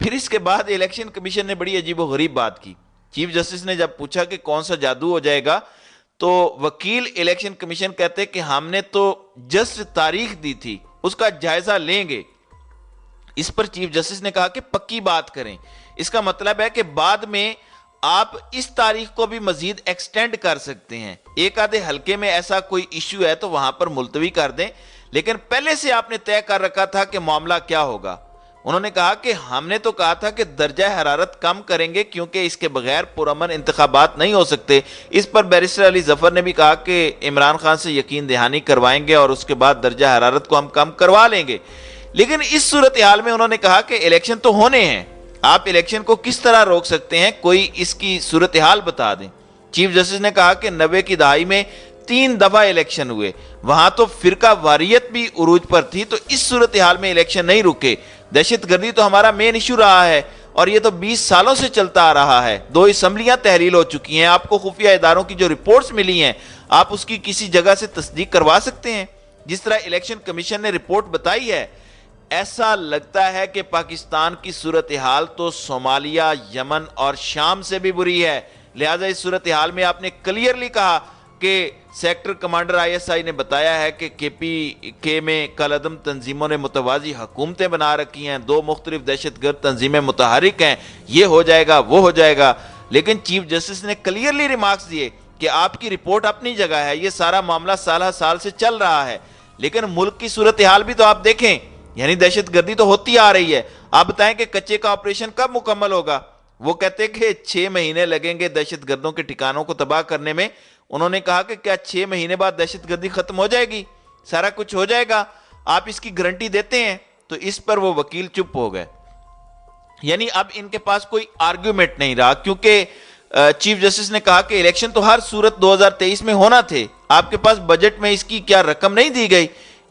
پھر اس کے بعد الیکشن کمیشن نے بڑی عجیب و غریب بات کی. چیف جسٹس نے جب پوچھا کہ کون سا جادو ہو جائے گا تو وکیل الیکشن کمیشن کہتے کہ ہم نے تو جسٹ تاریخ دی تھی, اس کا جائزہ لیں گے. اس پر چیف جسٹس نے کہا کہ پکی بات کریں, اس کا مطلب ہے کہ بعد میں آپ اس تاریخ کو بھی مزید ایکسٹینڈ کر سکتے ہیں, ایک آدھے حلقے میں ایسا کوئی ایشو ہے تو وہاں پر ملتوی کر دیں, لیکن پہلے سے آپ نے طے کر رکھا تھا کہ معاملہ کیا ہوگا. انہوں نے کہا کہ ہم نے تو کہا تھا کہ درجہ حرارت کم کریں گے کیونکہ اس کے بغیر پرامن انتخابات نہیں ہو سکتے. اس پر بیرسٹر علی ظفر نے بھی کہا کہ عمران خان سے یقین دہانی کروائیں گے اور اس کے بعد درجہ حرارت کو ہم کم کروا لیں گے. لیکن اس صورتحال میں انہوں نے کہا کہ الیکشن تو ہونے ہیں, آپ الیکشن کو کس طرح روک سکتے ہیں, کوئی اس کی صورتحال بتا دیں. چیف جسٹس نے کہا کہ 90 کی دہائی میں 3 دفعہ الیکشن ہوئے, وہاں تو فرقہ واریت بھی عروج پر تھی, تو اس صورتحال میں الیکشن نہیں رکے. دہشت گردی تو ہمارا مین ایشو رہا ہے اور یہ تو 20 سالوں سے چلتا آ رہا ہے. 2 اسمبلیاں تحلیل ہو چکی ہیں, آپ کو خفیہ اداروں کی جو رپورٹس ملی ہیں آپ اس کی کسی جگہ سے تصدیق کروا سکتے ہیں. جس طرح الیکشن کمیشن نے رپورٹ بتائی ہے, ایسا لگتا ہے کہ پاکستان کی صورتحال تو صومالیہ, یمن اور شام سے بھی بری ہے. لہٰذا اس صورتحال میں آپ نے کلیئرلی کہا کہ sector commander I S I نے بتایا ہے کہ کے پی کے میں کل عدم تنظیموں نے متوازی حکومتیں بنا رکھی ہیں, 2 مختلف دہشت گرد تنظیمیں متحرک ہیں, یہ ہو جائے گا وہ ہو جائے گا. لیکن چیف جسٹس نے کلیئرلی ریمارکس دیے کہ آپ کی رپورٹ اپنی جگہ ہے, یہ سارا معاملہ سالہ سال سے چل رہا ہے, لیکن ملک کی صورتحال بھی تو آپ دیکھیں, یعنی دہشت گردی تو ہوتی آ رہی ہے. آپ بتائیں کہ کچے کا آپریشن کب مکمل ہوگا؟ وہ کہتے کہ 6 مہینے لگیں گے دہشت گردوں کے ٹھکانوں کو تباہ کرنے میں. انہوں نے کہا کہ کیا 6 مہینے بعد دہشت گردی ختم ہو جائے گی, سارا کچھ ہو جائے گا, آپ اس کی گارنٹی دیتے ہیں؟ تو اس پر وہ وکیل چپ ہو گئے. یعنی اب ان کے پاس کوئی آرگیومنٹ نہیں رہا, کیونکہ چیف جسٹس نے کہا کہ الیکشن تو ہر صورت 2023 میں ہونا تھے, آپ کے پاس بجٹ میں اس کی کیا رقم نہیں دی گئی؟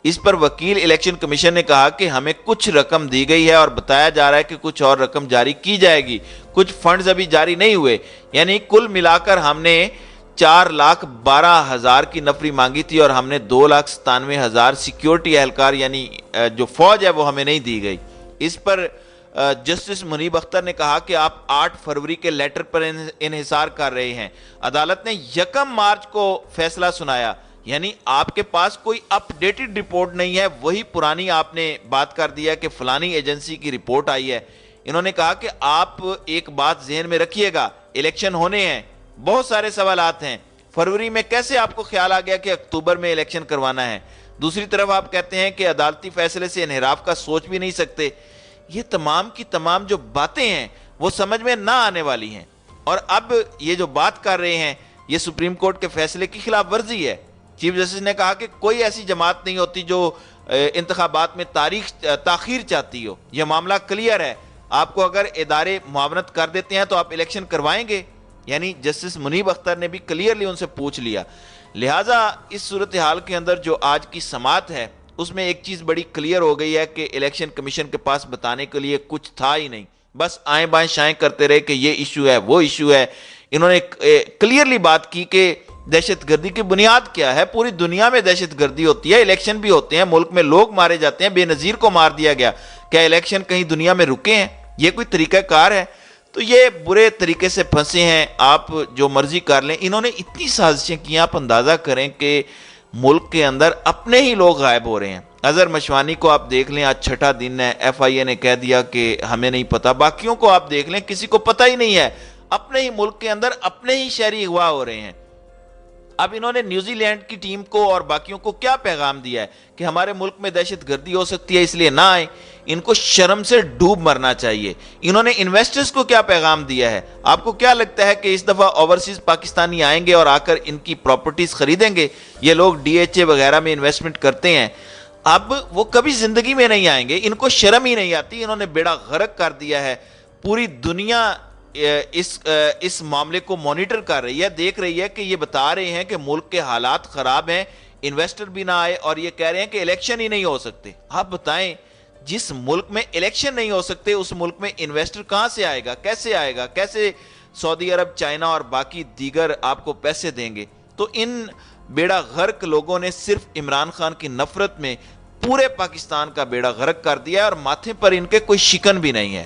اس پر وکیل الیکشن کمیشن نے کہا کہ ہمیں کچھ رقم دی گئی ہے اور بتایا جا رہا ہے کہ کچھ اور رقم جاری کی جائے گی, کچھ فنڈز ابھی جاری نہیں ہوئے. یعنی کل ملا کر ہم نے 4,12,000 کی نفری مانگی تھی اور ہم نے 2,97,000 سیکیورٹی اہلکار یعنی جو فوج ہے وہ ہمیں نہیں دی گئی. اس پر جسٹس منیب اختر نے کہا کہ آپ 8 فروری کے لیٹر پر انحصار کر رہے ہیں. عدالت نے 1 مارچ کو فیصلہ سنایا, یعنی آپ کے پاس کوئی اپ ڈیٹڈ رپورٹ نہیں ہے, وہی پرانی آپ نے بات کر دیا کہ فلانی ایجنسی کی رپورٹ آئی ہے. انہوں نے کہا کہ آپ ایک بات ذہن میں رکھیے گا, الیکشن ہونے ہیں, بہت سارے سوالات ہیں. فروری میں کیسے آپ کو خیال آ گیا کہ اکتوبر میں الیکشن کروانا ہے؟ دوسری طرف آپ کہتے ہیں کہ عدالتی فیصلے سے انحراف کا سوچ بھی نہیں سکتے. یہ تمام کی تمام جو باتیں ہیں وہ سمجھ میں نہ آنے والی ہیں, اور اب یہ جو بات کر رہے ہیں یہ سپریم کورٹ کے فیصلے کی خلاف ورزی ہے. چیف جسٹس نے کہا کہ کوئی ایسی جماعت نہیں ہوتی جو انتخابات میں تاخیر چاہتی ہو, یہ معاملہ کلیئر ہے, آپ کو اگر ادارے معاونت کر دیتے ہیں تو آپ الیکشن کروائیں گے. یعنی جسٹس منیب اختر نے بھی کلیئرلی ان سے پوچھ لیا. لہٰذا اس صورتحال کے اندر جو آج کی سماعت ہے اس میں ایک چیز بڑی کلیئر ہو گئی ہے کہ الیکشن کمیشن کے پاس بتانے کے لیے کچھ تھا ہی نہیں, بس آئیں بائیں شائیں کرتے رہے کہ یہ ایشو ہے وہ ایشو ہے. انہوں نے کلیئرلی بات کی کہ دہشت گردی کی بنیاد کیا ہے. پوری دنیا میں دہشت گردی ہوتی ہے, الیکشن بھی ہوتے ہیں, ملک میں لوگ مارے جاتے ہیں, بے نظیر کو مار دیا گیا, کیا الیکشن کہیں دنیا میں رکے ہیں؟ یہ کوئی طریقہ کار ہے؟ تو یہ برے طریقے سے پھنسے ہیں, آپ جو مرضی کر لیں. انہوں نے اتنی سازشیں کی, آپ اندازہ کریں کہ ملک کے اندر اپنے ہی لوگ غائب ہو رہے ہیں. اظہر مشوانی کو آپ دیکھ لیں, آج 6ٹھا دن ہے, ایف آئی اے نے کہہ دیا کہ ہمیں نہیں پتا. باقیوں کو آپ دیکھ لیں, کسی کو پتہ ہی نہیں ہے, اپنے ہی ملک کے اندر اپنے ہی شہری اغوا ہو رہے ہیں. اب انہوں نے نیوزی لینڈ کی ٹیم کو اور باقیوں کو کیا پیغام دیا ہے کہ ہمارے ملک میں دہشت گردی ہو سکتی ہے اس لیے نہ آئیں. ان کو شرم سے ڈوب مرنا چاہیے. انہوں نے انویسٹرز کو کیا پیغام دیا ہے؟ آپ کو کیا لگتا ہے کہ اس دفعہ اوورسیز پاکستانی آئیں گے اور آ کر ان کی پراپرٹیز خریدیں گے؟ یہ لوگ ڈی ایچ اے وغیرہ میں انویسٹمنٹ کرتے ہیں, اب وہ کبھی زندگی میں نہیں آئیں گے. ان کو شرم ہی نہیں آتی. انہوں نے بیڑا غرق کر دیا ہے. پوری دنیا اس معاملے کو مانیٹر کر رہی ہے, دیکھ رہی ہے کہ یہ بتا رہے ہیں کہ ملک کے حالات خراب ہیں, انویسٹر بھی نہ آئے, اور یہ کہہ رہے ہیں کہ الیکشن ہی نہیں ہو سکتے. آپ بتائیں, جس ملک میں الیکشن نہیں ہو سکتے اس ملک میں انویسٹر کہاں سے آئے گا؟ کیسے آئے گا؟ کیسے سعودی عرب, چائنا اور باقی دیگر آپ کو پیسے دیں گے؟ تو ان بیڑا غرق لوگوں نے صرف عمران خان کی نفرت میں پورے پاکستان کا بیڑا غرق کر دیا ہے, اور ماتھے پر ان کے کوئی شکن بھی نہیں ہے.